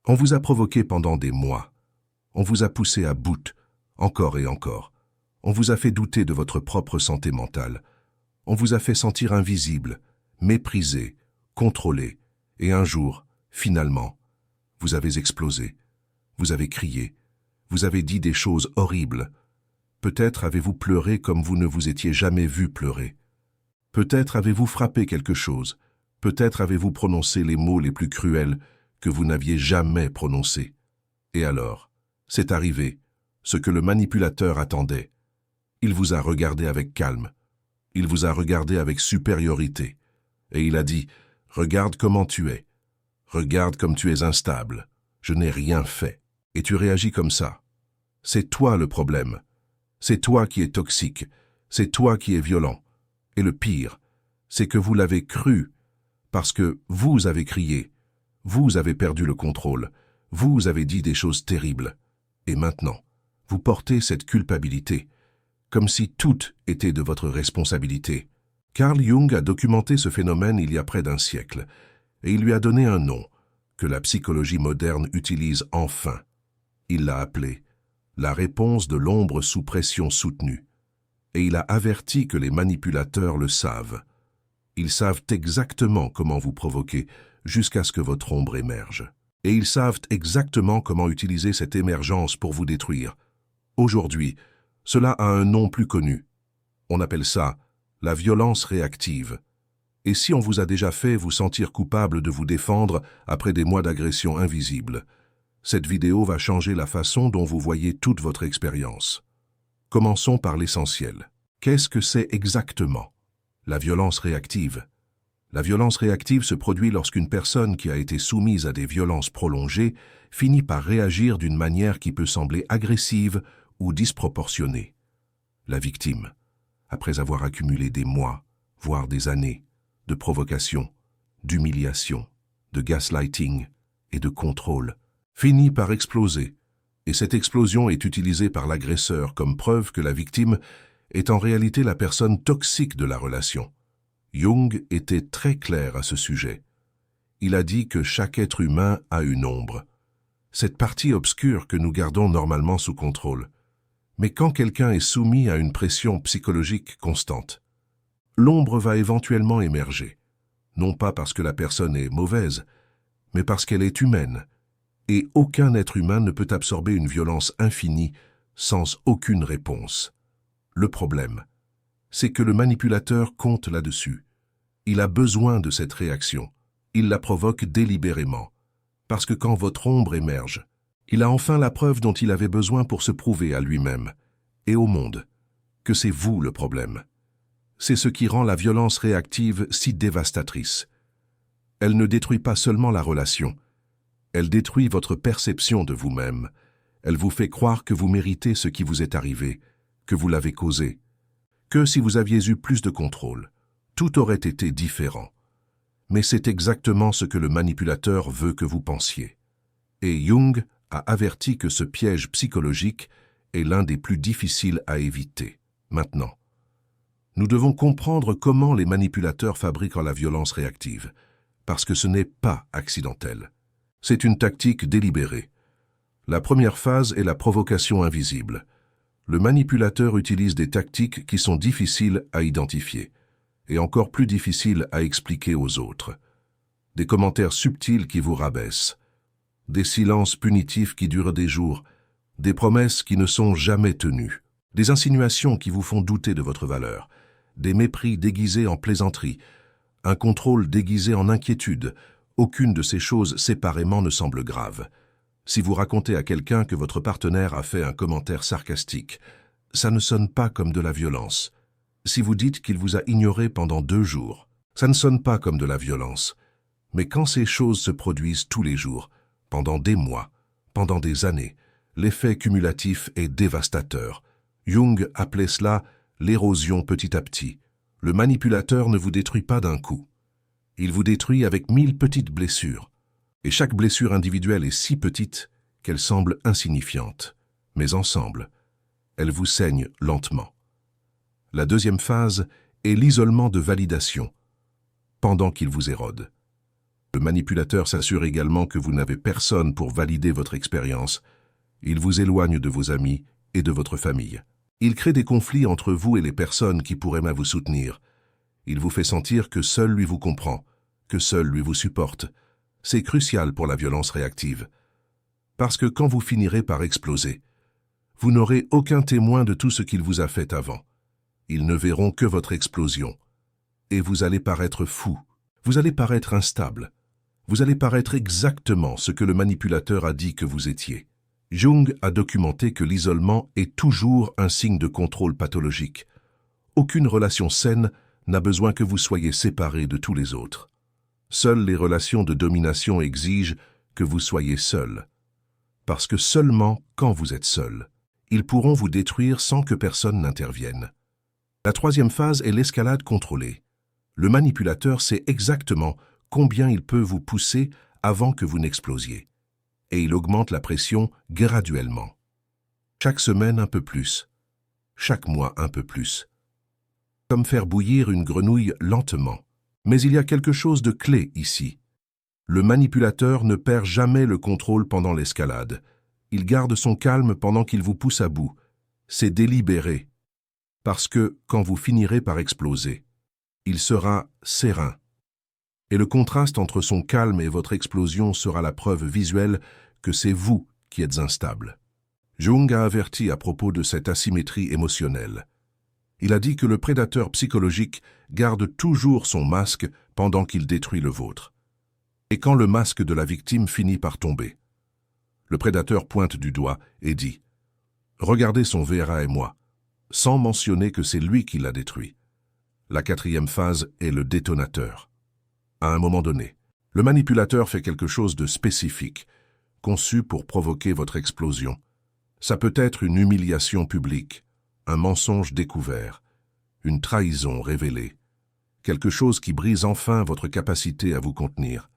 On vous a provoqué pendant des mois. On vous a poussé à bout, encore et encore. On vous a fait douter de votre propre santé mentale. On vous a fait sentir invisible, méprisé, contrôlé. Et un jour, finalement, vous avez explosé. Vous avez crié. Vous avez dit des choses horribles. Peut-être avez-vous pleuré comme vous ne vous étiez jamais vu pleurer. Peut-être avez-vous frappé quelque chose. Peut-être avez-vous prononcé les mots les plus cruels que vous n'aviez jamais prononcés. Et alors, c'est arrivé, ce que le manipulateur attendait. Il vous a regardé avec calme. Il vous a regardé avec supériorité. Et il a dit, « Regarde comment tu es. Regarde comme tu es instable. Je n'ai rien fait. » Et tu réagis comme ça. C'est toi le problème. C'est toi qui es toxique. C'est toi qui es violent. Et le pire, c'est que vous l'avez cru, parce que vous avez crié. Vous avez perdu le contrôle. Vous avez dit des choses terribles. Et maintenant, vous portez cette culpabilité, comme si tout était de votre responsabilité. Carl Jung a documenté ce phénomène il y a près d'un siècle, et il lui a donné un nom, que la psychologie moderne utilise enfin. Il l'a appelé la réponse de l'ombre sous pression soutenue. Et il a averti que les manipulateurs le savent. Ils savent exactement comment vous provoquer jusqu'à ce que votre ombre émerge. Et ils savent exactement comment utiliser cette émergence pour vous détruire. Aujourd'hui, cela a un nom plus connu. On appelle ça la violence réactive. Et si on vous a déjà fait vous sentir coupable de vous défendre après des mois d'agression invisible, cette vidéo va changer la façon dont vous voyez toute votre expérience. Commençons par l'essentiel. Qu'est-ce que c'est exactement? La violence réactive. La violence réactive se produit lorsqu'une personne qui a été soumise à des violences prolongées finit par réagir d'une manière qui peut sembler agressive ou disproportionnée. La victime, après avoir accumulé des mois, voire des années, de provocation, d'humiliation, de gaslighting et de contrôle, finit par exploser, et cette explosion est utilisée par l'agresseur comme preuve que la victime est en réalité la personne toxique de la relation. Jung était très clair à ce sujet. Il a dit que chaque être humain a une ombre, cette partie obscure que nous gardons normalement sous contrôle. Mais quand quelqu'un est soumis à une pression psychologique constante, l'ombre va éventuellement émerger, non pas parce que la personne est mauvaise, mais parce qu'elle est humaine. Et aucun être humain ne peut absorber une violence infinie sans aucune réponse. Le problème, c'est que le manipulateur compte là-dessus. Il a besoin de cette réaction. Il la provoque délibérément. Parce que quand votre ombre émerge, il a enfin la preuve dont il avait besoin pour se prouver à lui-même et au monde que c'est vous le problème. C'est ce qui rend la violence réactive si dévastatrice. Elle ne détruit pas seulement la relation, elle détruit votre perception de vous-même. Elle vous fait croire que vous méritez ce qui vous est arrivé, que vous l'avez causé, que si vous aviez eu plus de contrôle, tout aurait été différent. Mais c'est exactement ce que le manipulateur veut que vous pensiez. Et Jung a averti que ce piège psychologique est l'un des plus difficiles à éviter. Maintenant, nous devons comprendre comment les manipulateurs fabriquent la violence réactive, parce que ce n'est pas accidentel. C'est une tactique délibérée. La première phase est la provocation invisible. Le manipulateur utilise des tactiques qui sont difficiles à identifier, et encore plus difficiles à expliquer aux autres. Des commentaires subtils qui vous rabaissent, des silences punitifs qui durent des jours, des promesses qui ne sont jamais tenues, des insinuations qui vous font douter de votre valeur, des mépris déguisés en plaisanterie, un contrôle déguisé en inquiétude. Aucune de ces choses séparément ne semble grave. Si vous racontez à quelqu'un que votre partenaire a fait un commentaire sarcastique, ça ne sonne pas comme de la violence. Si vous dites qu'il vous a ignoré pendant 2 jours, ça ne sonne pas comme de la violence. Mais quand ces choses se produisent tous les jours, pendant des mois, pendant des années, l'effet cumulatif est dévastateur. Jung appelait cela l'érosion petit à petit. Le manipulateur ne vous détruit pas d'un coup. Il vous détruit avec 1000 petites blessures. Et chaque blessure individuelle est si petite qu'elle semble insignifiante. Mais ensemble, elle vous saigne lentement. La deuxième phase est l'isolement de validation, pendant qu'il vous érode. Le manipulateur s'assure également que vous n'avez personne pour valider votre expérience. Il vous éloigne de vos amis et de votre famille. Il crée des conflits entre vous et les personnes qui pourraient mal vous soutenir. Il vous fait sentir que seul lui vous comprend, que seul lui vous supporte. C'est crucial pour la violence réactive. Parce que quand vous finirez par exploser, vous n'aurez aucun témoin de tout ce qu'il vous a fait avant. Ils ne verront que votre explosion. Et vous allez paraître fou. Vous allez paraître instable. Vous allez paraître exactement ce que le manipulateur a dit que vous étiez. Jung a documenté que l'isolement est toujours un signe de contrôle pathologique. Aucune relation saine n'a besoin que vous soyez séparés de tous les autres. Seules les relations de domination exigent que vous soyez seul. Parce que seulement quand vous êtes seul, ils pourront vous détruire sans que personne n'intervienne. La troisième phase est l'escalade contrôlée. Le manipulateur sait exactement combien il peut vous pousser avant que vous n'explosiez. Et il augmente la pression graduellement. Chaque semaine un peu plus. Chaque mois un peu plus. Comme faire bouillir une grenouille lentement. Mais il y a quelque chose de clé ici. Le manipulateur ne perd jamais le contrôle pendant l'escalade. Il garde son calme pendant qu'il vous pousse à bout. C'est délibéré. Parce que, quand vous finirez par exploser, il sera serein. Et le contraste entre son calme et votre explosion sera la preuve visuelle que c'est vous qui êtes instable. Jung a averti à propos de cette asymétrie émotionnelle. Il a dit que le prédateur psychologique garde toujours son masque pendant qu'il détruit le vôtre. Et quand le masque de la victime finit par tomber, le prédateur pointe du doigt et dit « Regardez son Vera et moi », sans mentionner que c'est lui qui l'a détruit. La quatrième phase est le détonateur. À un moment donné, le manipulateur fait quelque chose de spécifique, conçu pour provoquer votre explosion. Ça peut être une humiliation publique, un mensonge découvert, une trahison révélée, quelque chose qui brise enfin votre capacité à vous contenir.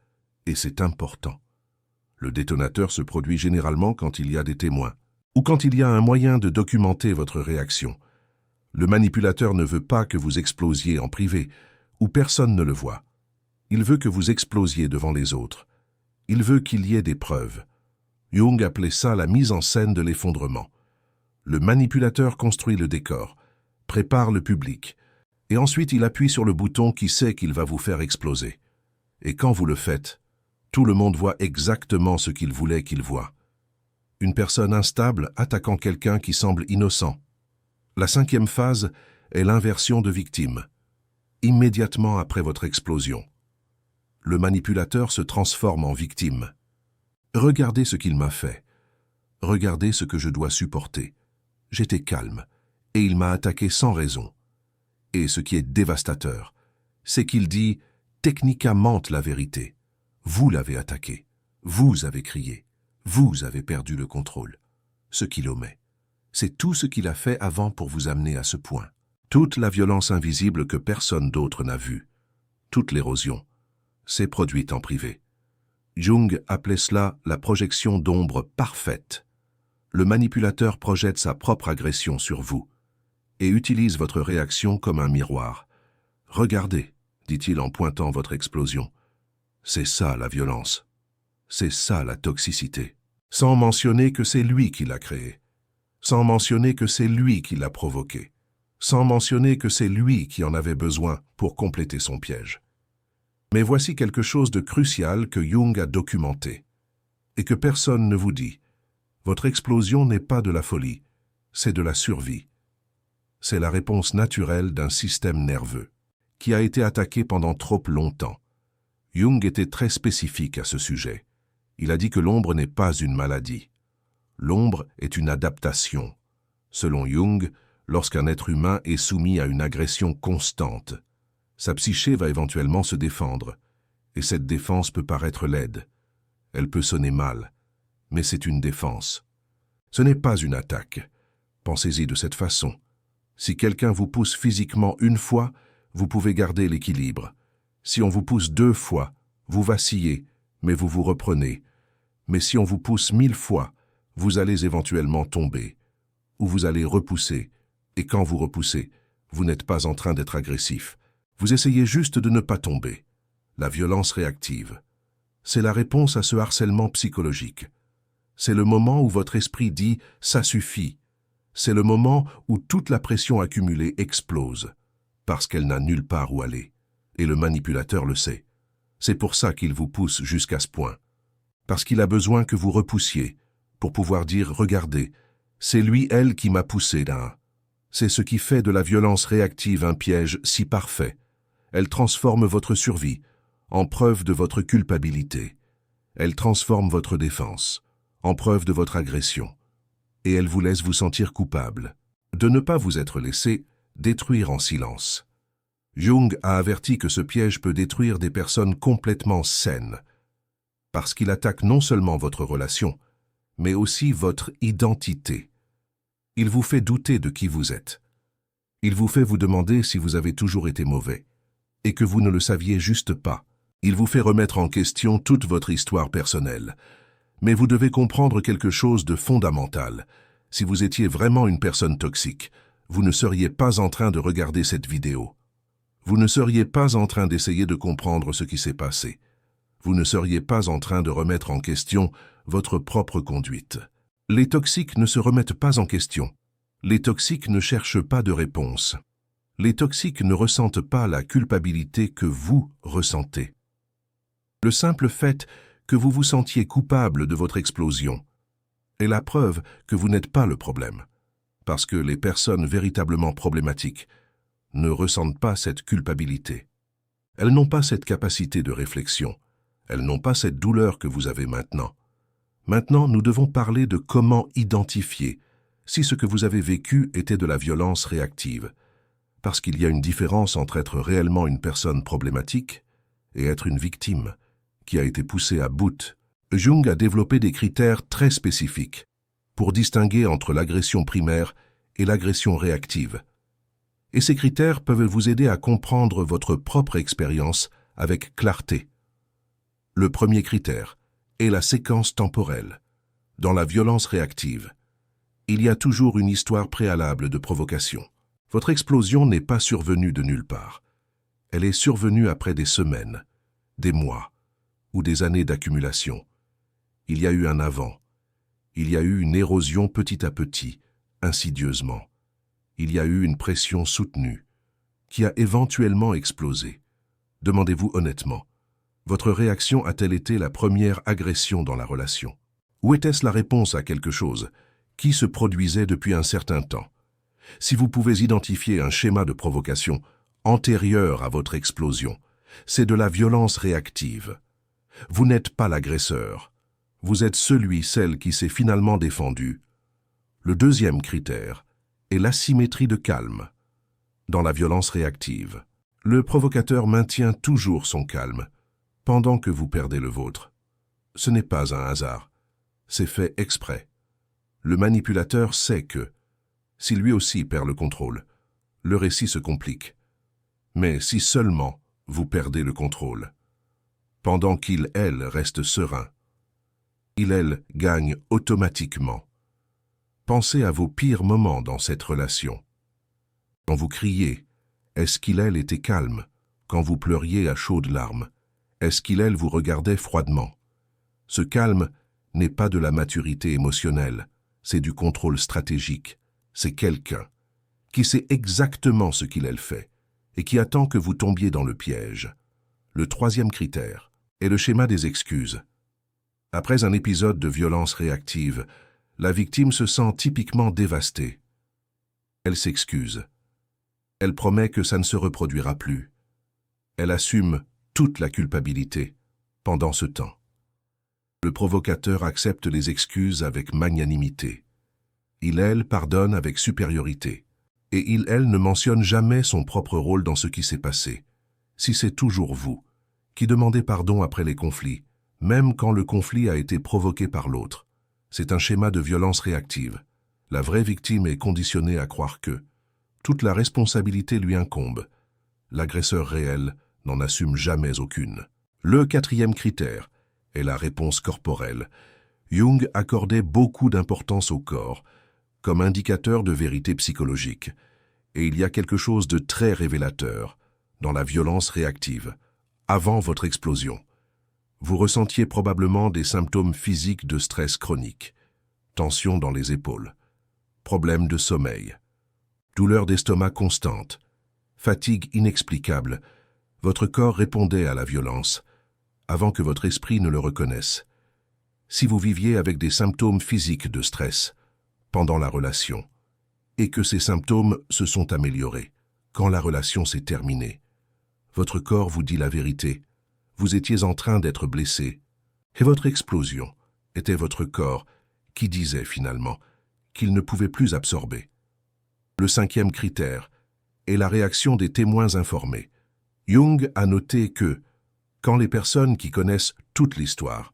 Et c'est important. Le détonateur se produit généralement quand il y a des témoins, ou quand il y a un moyen de documenter votre réaction. Le manipulateur ne veut pas que vous explosiez en privé, où personne ne le voit. Il veut que vous explosiez devant les autres. Il veut qu'il y ait des preuves. Jung appelait ça la mise en scène de l'effondrement. Le manipulateur construit le décor, prépare le public, et ensuite il appuie sur le bouton qui sait qu'il va vous faire exploser. Et quand vous le faites, tout le monde voit exactement ce qu'il voulait qu'il voie. Une personne instable attaquant quelqu'un qui semble innocent. La cinquième phase est l'inversion de victime. Immédiatement après votre explosion, le manipulateur se transforme en victime. Regardez ce qu'il m'a fait. Regardez ce que je dois supporter. J'étais calme, et il m'a attaqué sans raison. Et ce qui est dévastateur, c'est qu'il dit techniquement la vérité. Vous l'avez attaqué, vous avez crié, vous avez perdu le contrôle. Ce qu'il omet, c'est tout ce qu'il a fait avant pour vous amener à ce point. Toute la violence invisible que personne d'autre n'a vue, toute l'érosion, s'est produite en privé. Jung appelait cela la projection d'ombre parfaite. Le manipulateur projette sa propre agression sur vous et utilise votre réaction comme un miroir. « Regardez », dit-il en pointant votre explosion. C'est ça la violence. C'est ça la toxicité. Sans mentionner que c'est lui qui l'a créé. Sans mentionner que c'est lui qui l'a provoqué. Sans mentionner que c'est lui qui en avait besoin pour compléter son piège. Mais voici quelque chose de crucial que Jung a documenté et que personne ne vous dit. Votre explosion n'est pas de la folie, c'est de la survie. C'est la réponse naturelle d'un système nerveux qui a été attaqué pendant trop longtemps. Jung était très spécifique à ce sujet. Il a dit que l'ombre n'est pas une maladie. L'ombre est une adaptation. Selon Jung, lorsqu'un être humain est soumis à une agression constante, sa psyché va éventuellement se défendre, et cette défense peut paraître laide. Elle peut sonner mal, mais c'est une défense. Ce n'est pas une attaque. Pensez-y de cette façon. Si quelqu'un vous pousse physiquement une fois, vous pouvez garder l'équilibre. Si on vous pousse 2 fois, vous vacillez, mais vous vous reprenez. Mais si on vous pousse 1000 fois, vous allez éventuellement tomber, ou vous allez repousser, et quand vous repoussez, vous n'êtes pas en train d'être agressif. Vous essayez juste de ne pas tomber. La violence réactive, C'est la réponse à ce harcèlement psychologique. C'est le moment où votre esprit dit « ça suffit ». C'est le moment où toute la pression accumulée explose, parce qu'elle n'a nulle part où aller. Et le manipulateur le sait. C'est pour ça qu'il vous pousse jusqu'à ce point. Parce qu'il a besoin que vous repoussiez, pour pouvoir dire « regardez, c'est lui, elle qui m'a poussé là ». C'est ce qui fait de la violence réactive un piège si parfait. Elle transforme votre survie en preuve de votre culpabilité. Elle transforme votre défense en preuve de votre agression. Et elle vous laisse vous sentir coupable de ne pas vous être laissé détruire en silence. Jung a averti que ce piège peut détruire des personnes complètement saines, parce qu'il attaque non seulement votre relation, mais aussi votre identité. Il vous fait douter de qui vous êtes. Il vous fait vous demander si vous avez toujours été mauvais, et que vous ne le saviez juste pas. Il vous fait remettre en question toute votre histoire personnelle. Mais vous devez comprendre quelque chose de fondamental. Si vous étiez vraiment une personne toxique, vous ne seriez pas en train de regarder cette vidéo. Vous ne seriez pas en train d'essayer de comprendre ce qui s'est passé. Vous ne seriez pas en train de remettre en question votre propre conduite. Les toxiques ne se remettent pas en question. Les toxiques ne cherchent pas de réponse. Les toxiques ne ressentent pas la culpabilité que vous ressentez. Le simple fait que vous vous sentiez coupable de votre explosion est la preuve que vous n'êtes pas le problème, parce que les personnes véritablement problématiques ne ressentent pas cette culpabilité. Elles n'ont pas cette capacité de réflexion, elles n'ont pas cette douleur que vous avez maintenant. Maintenant, nous devons parler de comment identifier si ce que vous avez vécu était de la violence réactive, parce qu'il y a une différence entre être réellement une personne problématique et être une victime qui a été poussée à bout. Jung a développé des critères très spécifiques pour distinguer entre l'agression primaire et l'agression réactive. Et ces critères peuvent vous aider à comprendre votre propre expérience avec clarté. Le premier critère est la séquence temporelle. Dans la violence réactive, il y a toujours une histoire préalable de provocation. Votre explosion n'est pas survenue de nulle part. Elle est survenue après des semaines, des mois ou des années d'accumulation. Il y a eu un avant. Il y a eu une érosion petit à petit, insidieusement. Il y a eu une pression soutenue, qui a éventuellement explosé. Demandez-vous honnêtement, votre réaction a-t-elle été la première agression dans la relation? Ou était-ce la réponse à quelque chose qui se produisait depuis un certain temps? Si vous pouvez identifier un schéma de provocation antérieur à votre explosion, c'est de la violence réactive. Vous n'êtes pas l'agresseur. Vous êtes celle qui s'est finalement défendu. Le deuxième critère est l'asymétrie de calme. Dans la violence réactive, le provocateur maintient toujours son calme pendant que vous perdez le vôtre. Ce n'est pas un hasard. C'est fait exprès. Le manipulateur sait que, si lui aussi perd le contrôle, le récit se complique. Mais si seulement vous perdez le contrôle, pendant qu'il, elle, reste serein, il, elle, gagne automatiquement. Pensez à vos pires moments dans cette relation. Quand vous criez, est-ce qu'il, elle, était calme? Quand vous pleuriez à chaudes larmes, est-ce qu'il, elle, vous regardait froidement? Ce calme n'est pas de la maturité émotionnelle, c'est du contrôle stratégique. C'est quelqu'un qui sait exactement ce qu'il, elle, fait et qui attend que vous tombiez dans le piège. Le troisième critère est le schéma des excuses. Après un épisode de violence réactive, la victime se sent typiquement dévastée. Elle s'excuse. Elle promet que ça ne se reproduira plus. Elle assume toute la culpabilité pendant ce temps. Le provocateur accepte les excuses avec magnanimité. Il, elle, pardonne avec supériorité. Et il, elle, ne mentionne jamais son propre rôle dans ce qui s'est passé. Si c'est toujours vous qui demandez pardon après les conflits, même quand le conflit a été provoqué par l'autre, c'est un schéma de violence réactive. La vraie victime est conditionnée à croire que toute la responsabilité lui incombe. L'agresseur réel n'en assume jamais aucune. Le quatrième critère est la réponse corporelle. Jung accordait beaucoup d'importance au corps comme indicateur de vérité psychologique. Et il y a quelque chose de très révélateur dans la violence réactive, avant votre explosion. Vous ressentiez probablement des symptômes physiques de stress chronique, tension dans les épaules, problèmes de sommeil, douleur d'estomac constante, fatigue inexplicable. Votre corps répondait à la violence, avant que votre esprit ne le reconnaisse. Si vous viviez avec des symptômes physiques de stress pendant la relation, et que ces symptômes se sont améliorés quand la relation s'est terminée, votre corps vous dit la vérité. Vous étiez en train d'être blessé, et votre explosion était votre corps qui disait finalement qu'il ne pouvait plus absorber. Le 5e critère est la réaction des témoins informés. Jung a noté que, quand les personnes qui connaissent toute l'histoire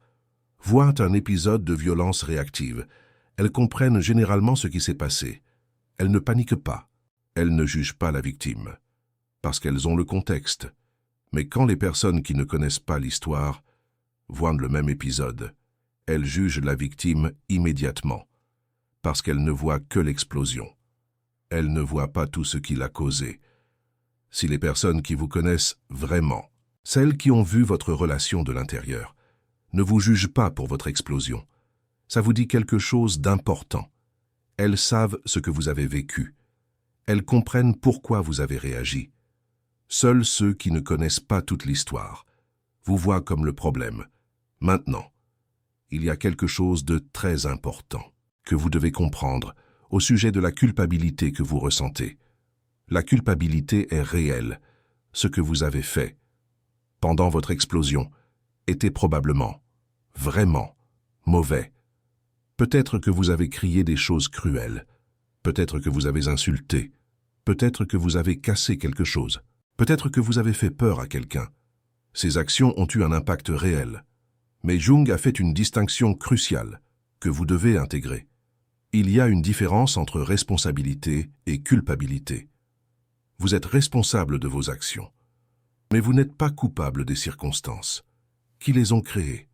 voient un épisode de violence réactive, elles comprennent généralement ce qui s'est passé. Elles ne paniquent pas, elles ne jugent pas la victime, parce qu'elles ont le contexte. Mais quand les personnes qui ne connaissent pas l'histoire voient le même épisode, elles jugent la victime immédiatement, parce qu'elles ne voient que l'explosion. Elles ne voient pas tout ce qui l'a causé. Si les personnes qui vous connaissent vraiment, celles qui ont vu votre relation de l'intérieur, ne vous jugent pas pour votre explosion, ça vous dit quelque chose d'important. Elles savent ce que vous avez vécu. Elles comprennent pourquoi vous avez réagi. Seuls ceux qui ne connaissent pas toute l'histoire vous voient comme le problème. Maintenant, il y a quelque chose de très important que vous devez comprendre au sujet de la culpabilité que vous ressentez. La culpabilité est réelle. Ce que vous avez fait pendant votre explosion était probablement, vraiment, mauvais. Peut-être que vous avez crié des choses cruelles. Peut-être que vous avez insulté. Peut-être que vous avez cassé quelque chose. Peut-être que vous avez fait peur à quelqu'un. Ces actions ont eu un impact réel. Mais Jung a fait une distinction cruciale que vous devez intégrer. Il y a une différence entre responsabilité et culpabilité. Vous êtes responsable de vos actions, mais vous n'êtes pas coupable des circonstances qui les ont créées.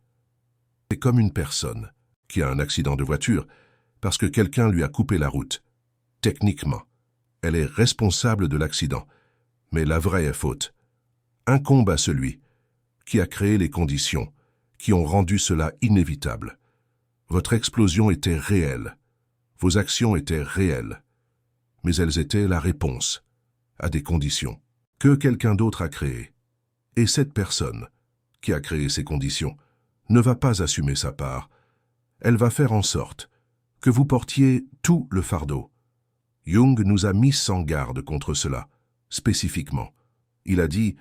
C'est comme une personne qui a un accident de voiture parce que quelqu'un lui a coupé la route. Techniquement, elle est responsable de l'accident, mais la vraie faute incombe à celui qui a créé les conditions qui ont rendu cela inévitable. Votre explosion était réelle, vos actions étaient réelles, mais elles étaient la réponse à des conditions que quelqu'un d'autre a créées. Et cette personne qui a créé ces conditions ne va pas assumer sa part. Elle va faire en sorte que vous portiez tout le fardeau. Jung nous a mis en garde contre cela, spécifiquement. Il a dit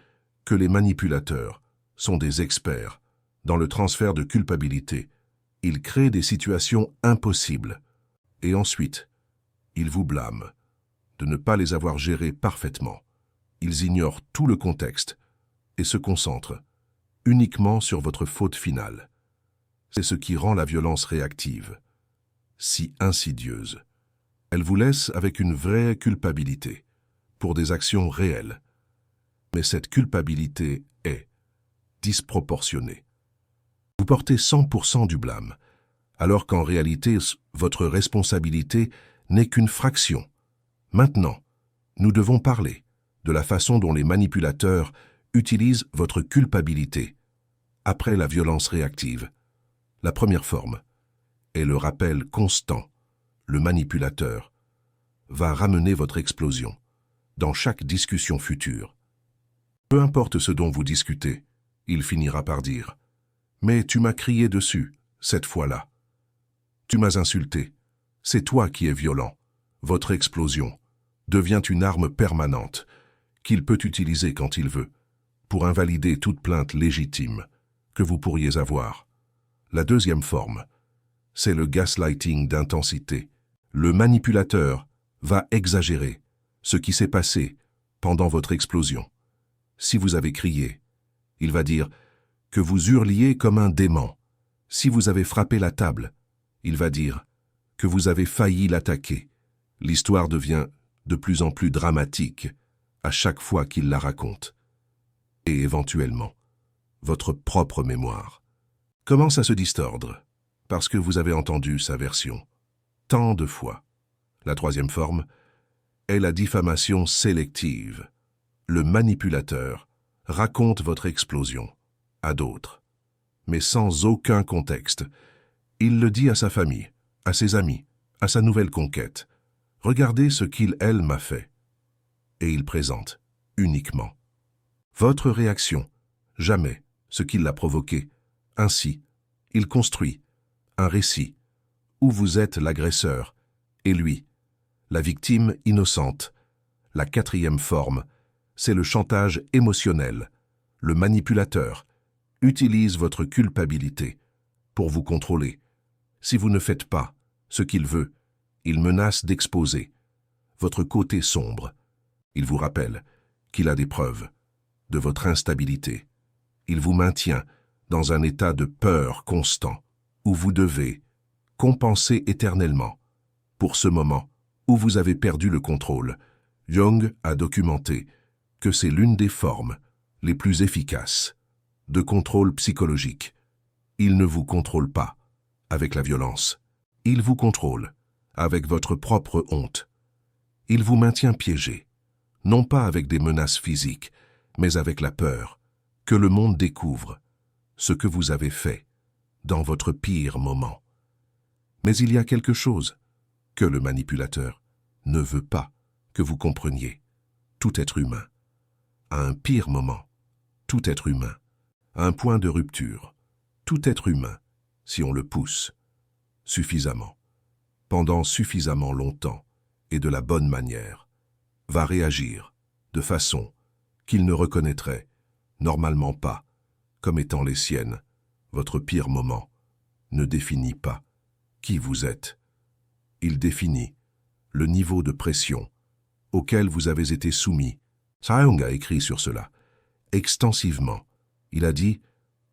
que les manipulateurs sont des experts dans le transfert de culpabilité. Ils créent des situations impossibles. Et ensuite, ils vous blâment de ne pas les avoir gérées parfaitement. Ils ignorent tout le contexte et se concentrent uniquement sur votre faute finale. C'est ce qui rend la violence réactive si insidieuse. Elle vous laisse avec une vraie culpabilité pour des actions réelles. Mais cette culpabilité est disproportionnée. Vous portez 100% du blâme, alors qu'en réalité, votre responsabilité n'est qu'une fraction. Maintenant, nous devons parler de la façon dont les manipulateurs utilisent votre culpabilité après la violence réactive. La première forme est le rappel constant. Le manipulateur va ramener votre explosion dans chaque discussion future. Peu importe ce dont vous discutez, il finira par dire « Mais tu m'as crié dessus, cette fois-là. Tu m'as insulté. C'est toi qui es violent. » Votre explosion devient une arme permanente qu'il peut utiliser quand il veut pour invalider toute plainte légitime que vous pourriez avoir. La deuxième forme, c'est le gaslighting d'intensité. Le manipulateur va exagérer ce qui s'est passé pendant votre explosion. Si vous avez crié, il va dire que vous hurliez comme un dément. Si vous avez frappé la table, il va dire que vous avez failli l'attaquer. L'histoire devient de plus en plus dramatique à chaque fois qu'il la raconte. Et éventuellement, votre propre mémoire commence à se distordre parce que vous avez entendu sa version tant de fois. La troisième forme est la diffamation sélective. Le manipulateur raconte votre explosion à d'autres, mais sans aucun contexte. Il le dit à sa famille, à ses amis, à sa nouvelle conquête. Regardez ce qu'il, elle, m'a fait. Et il présente, uniquement. Votre réaction, jamais ce qui l'a provoqué. Ainsi, il construit un récit où vous êtes l'agresseur et lui, la victime innocente. La quatrième forme, c'est le chantage émotionnel. Le manipulateur utilise votre culpabilité pour vous contrôler. Si vous ne faites pas ce qu'il veut, il menace d'exposer votre côté sombre. Il vous rappelle qu'il a des preuves de votre instabilité. Il vous maintient dans un état de peur constant où vous devez compenser éternellement pour ce moment où vous avez perdu le contrôle. Jung a documenté que c'est l'une des formes les plus efficaces de contrôle psychologique. Il ne vous contrôle pas avec la violence. Il vous contrôle avec votre propre honte. Il vous maintient piégé, non pas avec des menaces physiques, mais avec la peur que le monde découvre ce que vous avez fait dans votre pire moment. Mais il y a quelque chose que le manipulateur ne veut pas que vous compreniez. Tout être humain, à un pire moment, tout être humain, à un point de rupture, tout être humain, si on le pousse suffisamment, pendant suffisamment longtemps et de la bonne manière, va réagir de façon qu'il ne reconnaîtrait normalement pas comme étant les siennes. Votre pire moment ne définit pas qui vous êtes. Il définit le niveau de pression auquel vous avez été soumis. Jung a écrit sur cela extensivement. Il a dit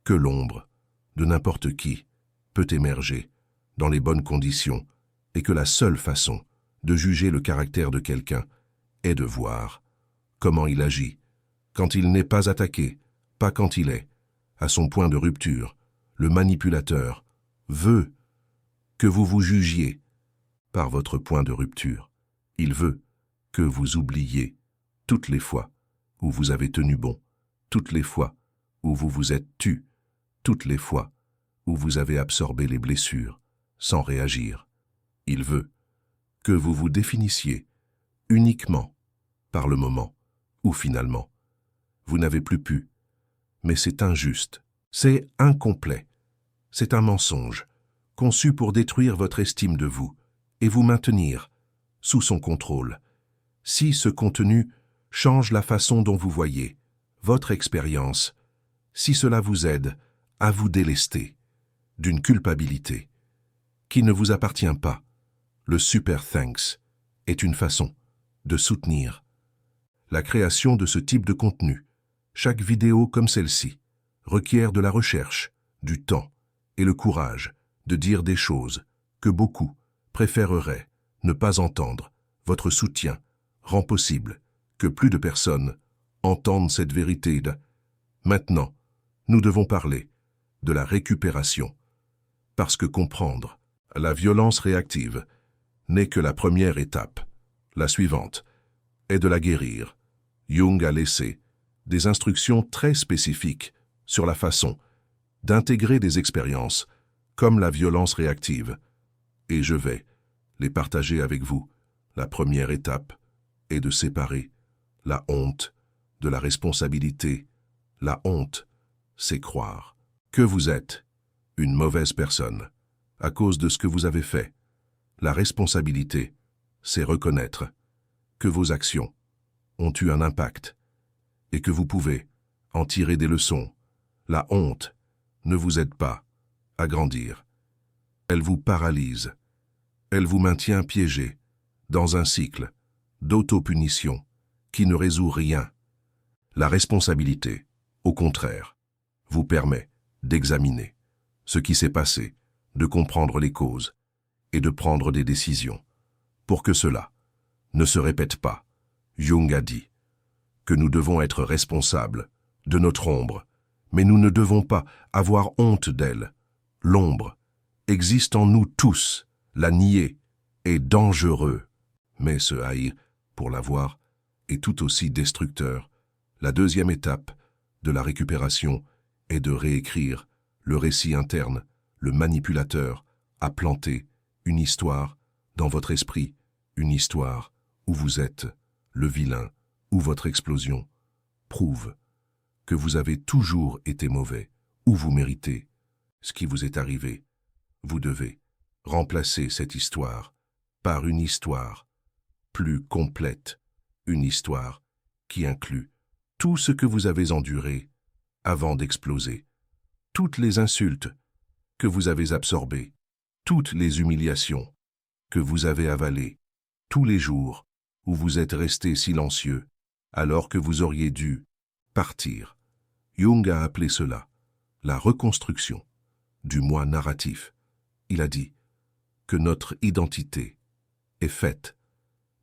que l'ombre de n'importe qui peut émerger dans les bonnes conditions et que la seule façon de juger le caractère de quelqu'un est de voir comment il agit quand il n'est pas attaqué, pas quand il est à son point de rupture. Le manipulateur veut que vous vous jugiez par votre point de rupture. Il veut que vous oubliez toutes les fois où vous avez tenu bon, toutes les fois où vous vous êtes tu, toutes les fois où vous avez absorbé les blessures sans réagir. Il veut que vous vous définissiez uniquement par le moment où finalement vous n'avez plus pu. Mais c'est injuste, c'est incomplet, c'est un mensonge conçu pour détruire votre estime de vous et vous maintenir sous son contrôle. Si ce contenu change la façon dont vous voyez votre expérience, si cela vous aide à vous délester d'une culpabilité qui ne vous appartient pas, le Super Thanks est une façon de soutenir la création de ce type de contenu. Chaque vidéo comme celle-ci requiert de la recherche, du temps et le courage de dire des choses que beaucoup préféreraient ne pas entendre. Votre soutien rend possible que plus de personnes entendent cette vérité. Maintenant, nous devons parler de la récupération, parce que comprendre la violence réactive n'est que la première étape. La suivante est de la guérir. Jung a laissé des instructions très spécifiques sur la façon d'intégrer des expériences comme la violence réactive, et je vais les partager avec vous. La première étape est de séparer la honte de la responsabilité. La honte, c'est croire que vous êtes une mauvaise personne à cause de ce que vous avez fait. La responsabilité, c'est reconnaître que vos actions ont eu un impact et que vous pouvez en tirer des leçons. La honte ne vous aide pas à grandir. Elle vous paralyse. Elle vous maintient piégé dans un cycle d'autopunition qui ne résout rien. La responsabilité, au contraire, vous permet d'examiner ce qui s'est passé, de comprendre les causes et de prendre des décisions. Pour que cela ne se répète pas, Jung a dit que nous devons être responsables de notre ombre, mais nous ne devons pas avoir honte d'elle. L'ombre existe en nous tous. La nier est dangereux, mais se haïr pour la voir est tout aussi destructeur. La deuxième étape de la récupération est de réécrire Le récit interne, le manipulateur, a planté une histoire dans votre esprit, une histoire où vous êtes le vilain, où votre explosion prouve que vous avez toujours été mauvais, où vous méritez ce qui vous est arrivé. Vous devez remplacer cette histoire par une histoire plus complète, une histoire qui inclut tout ce que vous avez enduré avant d'exploser, toutes les insultes que vous avez absorbées, toutes les humiliations que vous avez avalées, tous les jours où vous êtes resté silencieux alors que vous auriez dû partir. Jung a appelé cela la reconstruction du moi narratif. Il a dit que notre identité est faite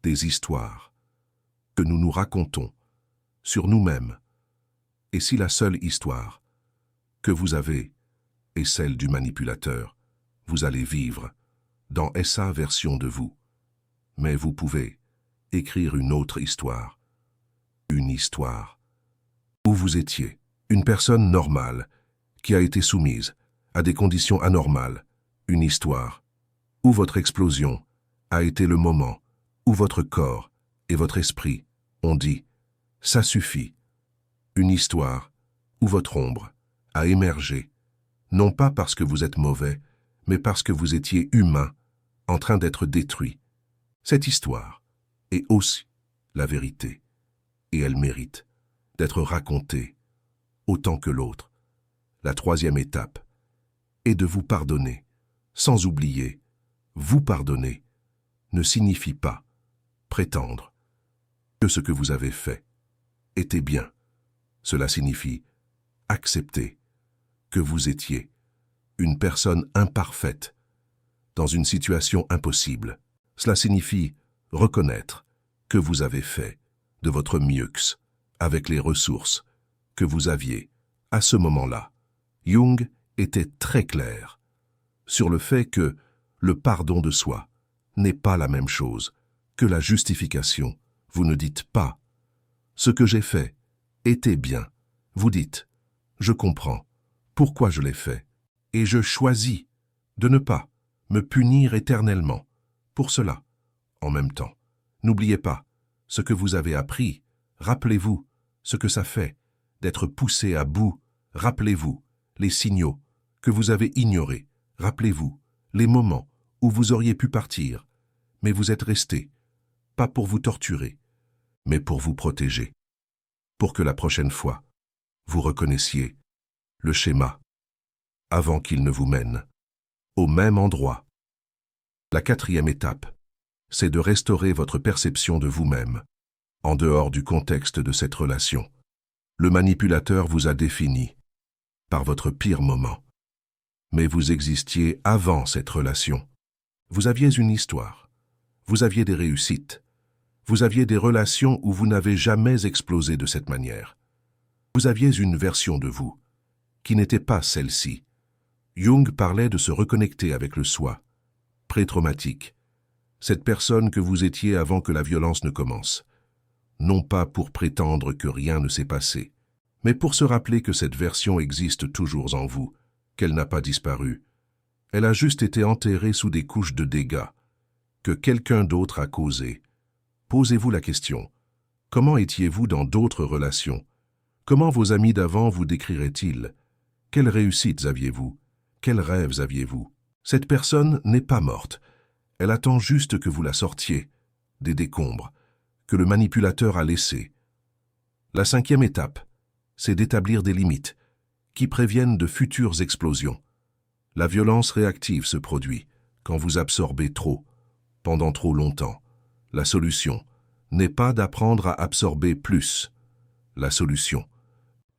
des histoires que nous nous racontons sur nous-mêmes. Et si la seule histoire que vous avez est celle du manipulateur, vous allez vivre dans sa version de vous. Mais vous pouvez écrire une autre histoire. Une histoire où vous étiez une personne normale qui a été soumise à des conditions anormales. Une histoire où votre explosion a été le moment où votre corps et votre esprit ont dit « ça suffit ». Une histoire où votre ombre a émergé, non pas parce que vous êtes mauvais, mais parce que vous étiez humain, en train d'être détruit. Cette histoire est aussi la vérité, et elle mérite d'être racontée autant que l'autre. La troisième étape est de vous pardonner, sans oublier. Vous pardonner ne signifie pas prétendre que ce que vous avez fait était bien. Cela signifie accepter que vous étiez une personne imparfaite dans une situation impossible. Cela signifie reconnaître que vous avez fait de votre mieux avec les ressources que vous aviez à ce moment-là. Jung était très clair sur le fait que le pardon de soi n'est pas la même chose que la justification. Vous ne dites pas « ce que j'ai fait était bien ». Vous dites « je comprends pourquoi je l'ai fait et je choisis de ne pas me punir éternellement pour cela ». En même temps, n'oubliez pas ce que vous avez appris. Rappelez-vous ce que ça fait d'être poussé à bout. Rappelez-vous les signaux que vous avez ignorés. Rappelez-vous les moments où vous auriez pu partir, mais vous êtes resté, pas pour vous torturer, mais pour vous protéger, pour que la prochaine fois, vous reconnaissiez le schéma avant qu'il ne vous mène au même endroit. La quatrième étape, c'est de restaurer votre perception de vous-même, en dehors du contexte de cette relation. Le manipulateur vous a défini par votre pire moment, mais vous existiez avant cette relation. Vous aviez une histoire, vous aviez des réussites, vous aviez des relations où vous n'avez jamais explosé de cette manière. Vous aviez une version de vous qui n'était pas celle-ci. Jung parlait de se reconnecter avec le soi, pré-traumatique, cette personne que vous étiez avant que la violence ne commence. Non pas pour prétendre que rien ne s'est passé, mais pour se rappeler que cette version existe toujours en vous, qu'elle n'a pas disparu. Elle a juste été enterrée sous des couches de dégâts que quelqu'un d'autre a causés. Posez-vous la question, comment étiez-vous dans d'autres relations? Comment vos amis d'avant vous décriraient-ils? Quelles réussites aviez-vous? Quels rêves aviez-vous? Cette personne n'est pas morte. Elle attend juste que vous la sortiez des décombres que le manipulateur a laissés. La cinquième étape, c'est d'établir des limites qui préviennent de futures explosions. La violence réactive se produit quand vous absorbez trop, pendant trop longtemps. La solution n'est pas d'apprendre à absorber plus. La solution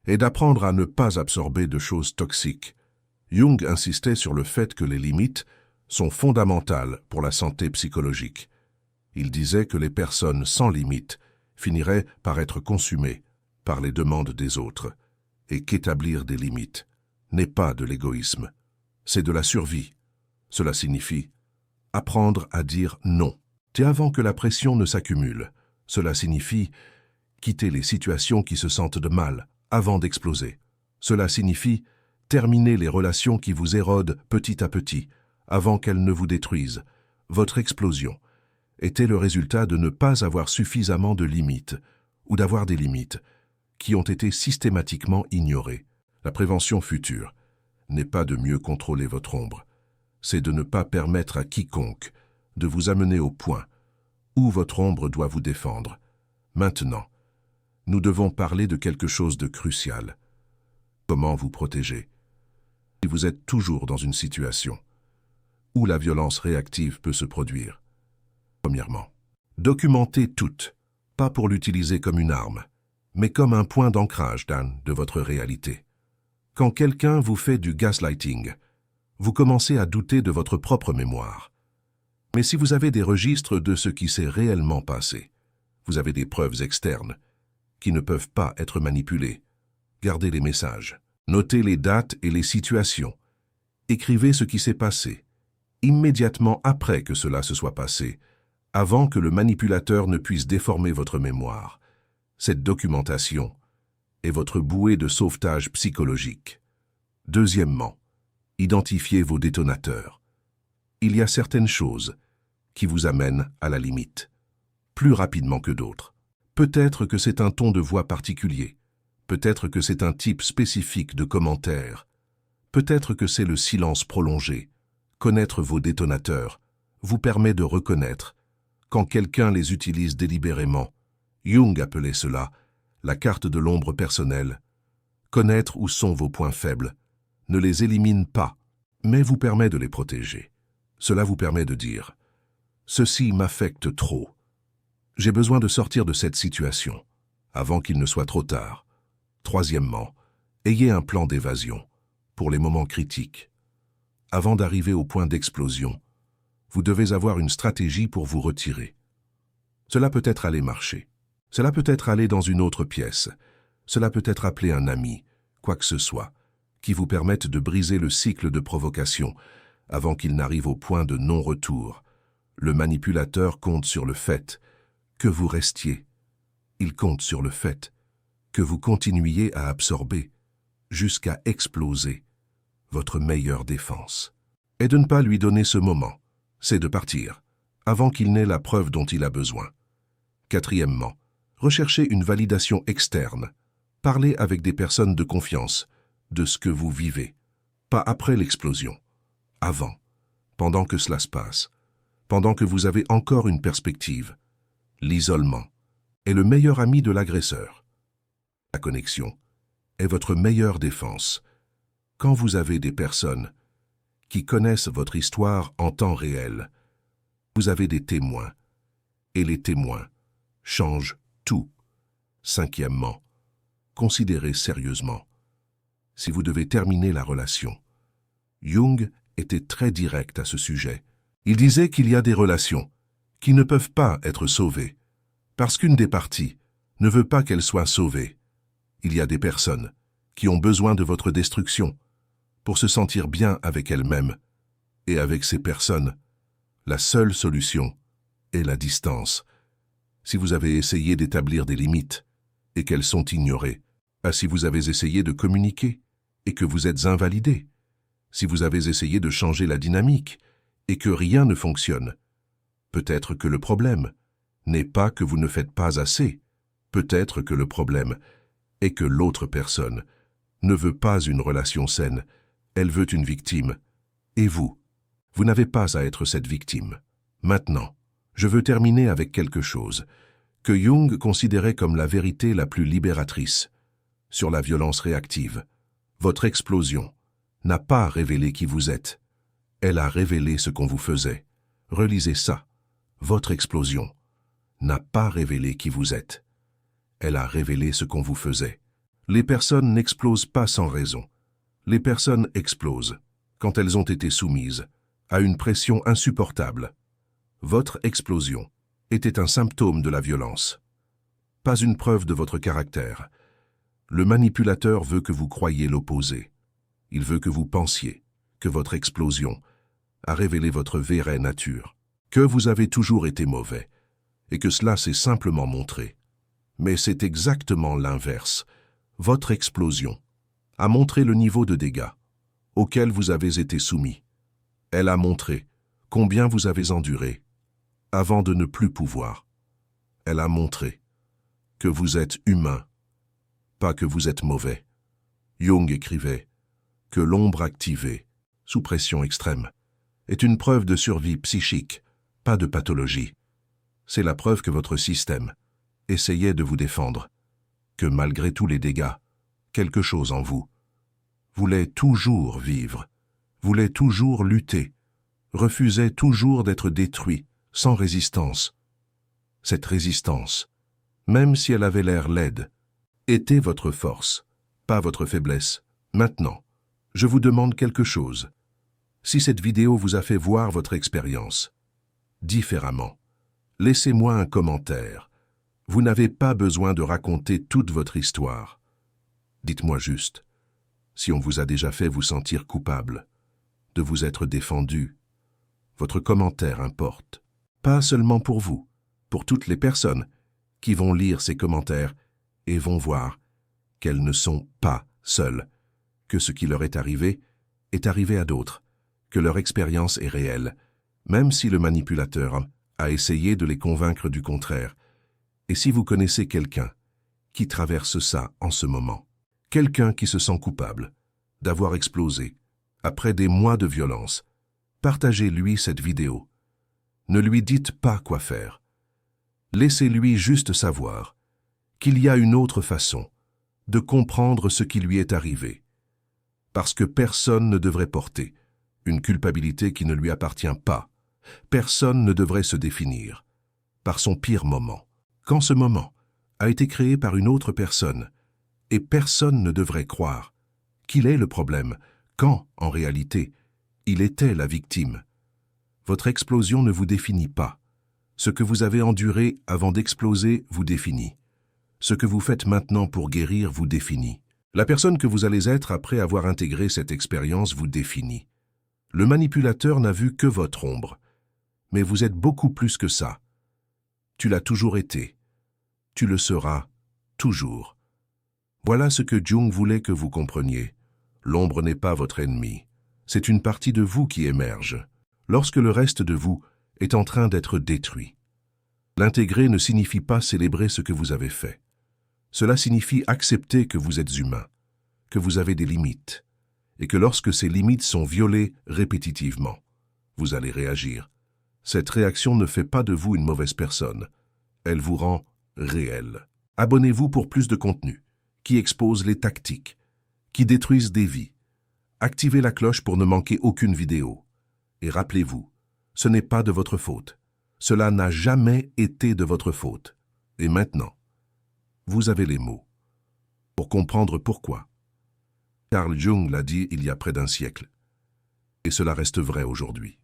est d'apprendre à ne pas absorber de choses toxiques. Jung insistait sur le fait que les limites sont fondamentales pour la santé psychologique. Il disait que les personnes sans limites finiraient par être consumées par les demandes des autres, et qu'établir des limites n'est pas de l'égoïsme, c'est de la survie. Cela signifie apprendre à dire non. Et avant que la pression ne s'accumule, cela signifie quitter les situations qui se sentent de mal avant d'exploser. Cela signifie terminer les relations qui vous érodent petit à petit, avant qu'elles ne vous détruisent. Votre explosion était le résultat de ne pas avoir suffisamment de limites, ou d'avoir des limites, qui ont été systématiquement ignorées. La prévention future n'est pas de mieux contrôler votre ombre, c'est de ne pas permettre à quiconque de vous amener au point où votre ombre doit vous défendre. Maintenant, nous devons parler de quelque chose de crucial. Comment vous protéger? Si vous êtes toujours dans une situation où la violence réactive peut se produire. Premièrement, documentez tout, pas pour l'utiliser comme une arme, mais comme un point d'ancrage de votre réalité. Quand quelqu'un vous fait du gaslighting, vous commencez à douter de votre propre mémoire. Mais si vous avez des registres de ce qui s'est réellement passé, vous avez des preuves externes qui ne peuvent pas être manipulées. Gardez les messages, notez les dates et les situations. Écrivez ce qui s'est passé, immédiatement après que cela se soit passé, avant que le manipulateur ne puisse déformer votre mémoire. Cette documentation est votre bouée de sauvetage psychologique. Deuxièmement, identifiez vos détonateurs. Il y a certaines choses qui vous amènent à la limite, plus rapidement que d'autres. Peut-être que c'est un ton de voix particulier, peut-être que c'est un type spécifique de commentaire, peut-être que c'est le silence prolongé. Connaître vos détonateurs vous permet de reconnaître quand quelqu'un les utilise délibérément. Jung appelait cela la carte de l'ombre personnelle. Connaître où sont vos points faibles ne les élimine pas, mais vous permet de les protéger. Cela vous permet de dire « Ceci m'affecte trop. J'ai besoin de sortir de cette situation, avant qu'il ne soit trop tard. » Troisièmement, ayez un plan d'évasion pour les moments critiques. Avant d'arriver au point d'explosion, vous devez avoir une stratégie pour vous retirer. Cela peut être aller marcher. Cela peut être aller dans une autre pièce. Cela peut être appeler un ami, quoi que ce soit, qui vous permette de briser le cycle de provocation avant qu'il n'arrive au point de non-retour. Le manipulateur compte sur le fait que vous restiez. Il compte sur le fait que vous continuiez à absorber jusqu'à exploser. Votre meilleure défense est de ne pas lui donner ce moment, c'est de partir, avant qu'il n'ait la preuve dont il a besoin. Quatrièmement, recherchez une validation externe. Parlez avec des personnes de confiance de ce que vous vivez, pas après l'explosion, avant, pendant que cela se passe, pendant que vous avez encore une perspective. L'isolement est le meilleur ami de l'agresseur. La connexion est votre meilleure défense. Quand vous avez des personnes qui connaissent votre histoire en temps réel, vous avez des témoins, et les témoins changent tout. Cinquièmement, considérez sérieusement si vous devez terminer la relation. Jung était très direct à ce sujet. Il disait qu'il y a des relations qui ne peuvent pas être sauvées, parce qu'une des parties ne veut pas qu'elle soit sauvée. Il y a des personnes qui ont besoin de votre destruction pour se sentir bien avec elles-mêmes et avec ces personnes. La seule solution est la distance. Si vous avez essayé d'établir des limites et qu'elles sont ignorées, si vous avez essayé de communiquer et que vous êtes invalidé, si vous avez essayé de changer la dynamique et que rien ne fonctionne, peut-être que le problème n'est pas que vous ne faites pas assez, peut-être que le problème est que l'autre personne ne veut pas une relation saine, elle veut une victime, et vous n'avez pas à être cette victime. Maintenant, je veux terminer avec quelque chose que Jung considérait comme la vérité la plus libératrice sur la violence réactive. Votre explosion n'a pas révélé qui vous êtes. Elle a révélé ce qu'on vous faisait. Relisez ça. Votre explosion n'a pas révélé qui vous êtes. Elle a révélé ce qu'on vous faisait. Les personnes n'explosent pas sans raison. Les personnes explosent quand elles ont été soumises à une pression insupportable. Votre explosion était un symptôme de la violence, pas une preuve de votre caractère. Le manipulateur veut que vous croyiez l'opposé. Il veut que vous pensiez que votre explosion a révélé votre vraie nature, que vous avez toujours été mauvais, et que cela s'est simplement montré. Mais c'est exactement l'inverse. Votre explosion a montré le niveau de dégâts auquel vous avez été soumis. Elle a montré combien vous avez enduré avant de ne plus pouvoir. Elle a montré que vous êtes humain, pas que vous êtes mauvais. Jung écrivait que l'ombre activée, sous pression extrême, est une preuve de survie psychique, pas de pathologie. C'est la preuve que votre système essayait de vous défendre, que malgré tous les dégâts, quelque chose en vous voulait toujours vivre, voulait toujours lutter, refusait toujours d'être détruit, sans résistance. Cette résistance, même si elle avait l'air laide, était votre force, pas votre faiblesse. Maintenant, je vous demande quelque chose. Si cette vidéo vous a fait voir votre expérience différemment, laissez-moi un commentaire. Vous n'avez pas besoin de raconter toute votre histoire. Dites-moi juste si on vous a déjà fait vous sentir coupable, de vous être défendu. Votre commentaire importe, pas seulement pour vous, pour toutes les personnes qui vont lire ces commentaires et vont voir qu'elles ne sont pas seules, que ce qui leur est arrivé à d'autres, que leur expérience est réelle, même si le manipulateur a essayé de les convaincre du contraire. Et si vous connaissez quelqu'un qui traverse ça en ce moment, quelqu'un qui se sent coupable d'avoir explosé après des mois de violence, partagez-lui cette vidéo. Ne lui dites pas quoi faire. Laissez-lui juste savoir qu'il y a une autre façon de comprendre ce qui lui est arrivé. Parce que personne ne devrait porter une culpabilité qui ne lui appartient pas. Personne ne devrait se définir par son pire moment, quand ce moment a été créé par une autre personne, et personne ne devrait croire qu'il est le problème, quand, en réalité, il était la victime. Votre explosion ne vous définit pas. Ce que vous avez enduré avant d'exploser vous définit. Ce que vous faites maintenant pour guérir vous définit. La personne que vous allez être après avoir intégré cette expérience vous définit. Le manipulateur n'a vu que votre ombre. Mais vous êtes beaucoup plus que ça. Tu l'as toujours été. Tu le seras toujours. Voilà ce que Jung voulait que vous compreniez. L'ombre n'est pas votre ennemi. C'est une partie de vous qui émerge, lorsque le reste de vous est en train d'être détruit. L'intégrer ne signifie pas célébrer ce que vous avez fait. Cela signifie accepter que vous êtes humain, que vous avez des limites, et que lorsque ces limites sont violées répétitivement, vous allez réagir. Cette réaction ne fait pas de vous une mauvaise personne. Elle vous rend réel. Abonnez-vous pour plus de contenu qui expose les tactiques, qui détruisent des vies. Activez la cloche pour ne manquer aucune vidéo. Et rappelez-vous, ce n'est pas de votre faute. Cela n'a jamais été de votre faute. Et maintenant, vous avez les mots pour comprendre pourquoi. Carl Jung l'a dit il y a près d'un siècle. Et cela reste vrai aujourd'hui.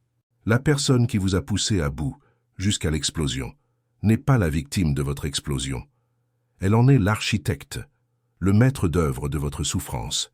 La personne qui vous a poussé à bout jusqu'à l'explosion n'est pas la victime de votre explosion. Elle en est l'architecte, le maître d'œuvre de votre souffrance.